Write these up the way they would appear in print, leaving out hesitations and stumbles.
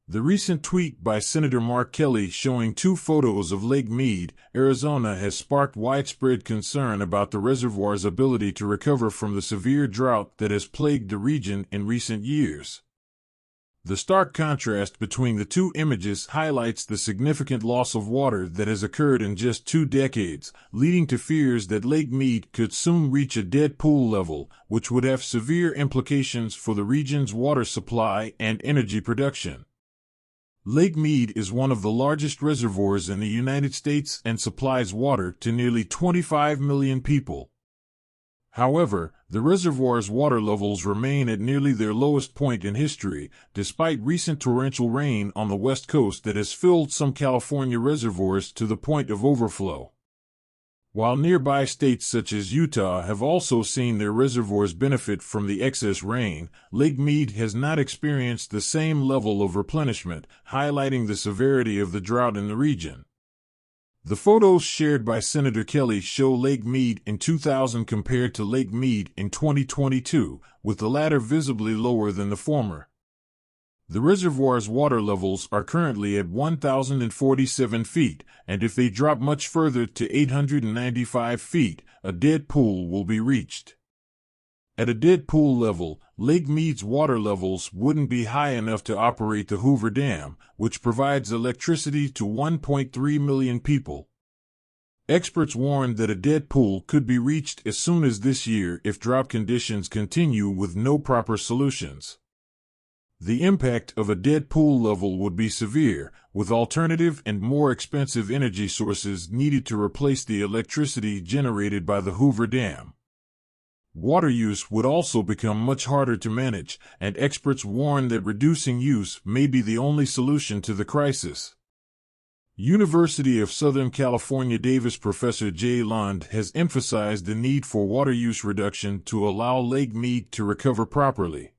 The recent tweet by Senator Mark Kelly showing two photos of Lake Mead, Arizona, has sparked widespread concern about the reservoir's ability to recover from the severe drought that has plagued the region in recent years. The stark contrast between the two images highlights the significant loss of water that has occurred in just 2 decades, leading to fears that Lake Mead could soon reach a dead pool level, which would have severe implications for the region's water supply and energy production. Lake Mead is one of the largest reservoirs in the United States and supplies water to nearly 25 million people. However, the reservoir's water levels remain at nearly their lowest point in history, despite recent torrential rain on the West Coast that has filled some California reservoirs to the point of overflow. While nearby states such as Utah have also seen their reservoirs benefit from the excess rain, Lake Mead has not experienced the same level of replenishment, highlighting the severity of the drought in the region. The photos shared by Senator Kelly show Lake Mead in 2000 compared to Lake Mead in 2022, with the latter visibly lower than the former. The reservoir's water levels are currently at 1,047 feet, and if they drop much further to 895 feet, a dead pool will be reached. At a dead pool level, Lake Mead's water levels wouldn't be high enough to operate the Hoover Dam, which provides electricity to 1.3 million people. Experts warn that a dead pool could be reached as soon as this year if drought conditions continue with no proper solutions. The impact of a dead pool level would be severe, with alternative and more expensive energy sources needed to replace the electricity generated by the Hoover Dam. Water use would also become much harder to manage, and experts warn that reducing use may be the only solution to the crisis. University of Southern California Davis professor Jay Lund has emphasized the need for water use reduction to allow Lake Mead to recover properly.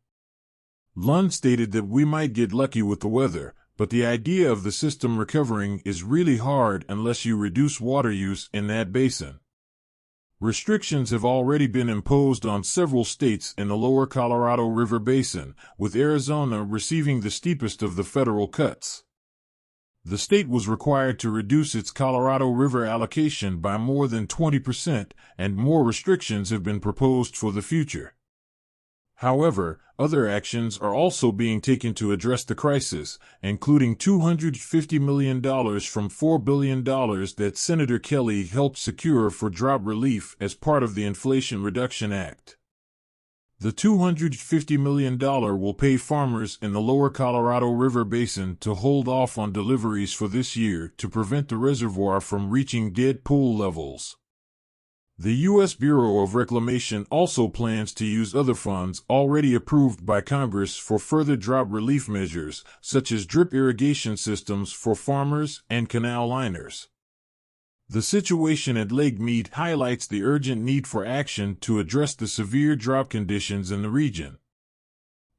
Lund stated that we might get lucky with the weather, but the idea of the system recovering is really hard unless you reduce water use in that basin. Restrictions have already been imposed on several states in the lower Colorado River Basin, with Arizona receiving the steepest of the federal cuts. The state was required to reduce its Colorado River allocation by more than 20%, and more restrictions have been proposed for the future. However, other actions are also being taken to address the crisis, including $250 million from $4 billion that Senator Kelly helped secure for drought relief as part of the Inflation Reduction Act. The $250 million will pay farmers in the lower Colorado River Basin to hold off on deliveries for this year to prevent the reservoir from reaching dead pool levels. The U.S. Bureau of Reclamation also plans to use other funds already approved by Congress for further drought relief measures, such as drip irrigation systems for farmers and canal liners. The situation at Lake Mead highlights the urgent need for action to address the severe drought conditions in the region.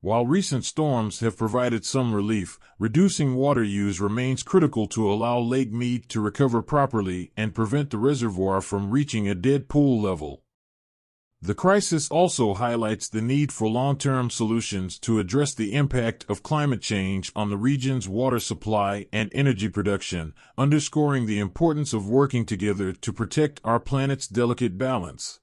While recent storms have provided some relief, reducing water use remains critical to allow Lake Mead to recover properly and prevent the reservoir from reaching a dead pool level. The crisis also highlights the need for long-term solutions to address the impact of climate change on the region's water supply and energy production, underscoring the importance of working together to protect our planet's delicate balance.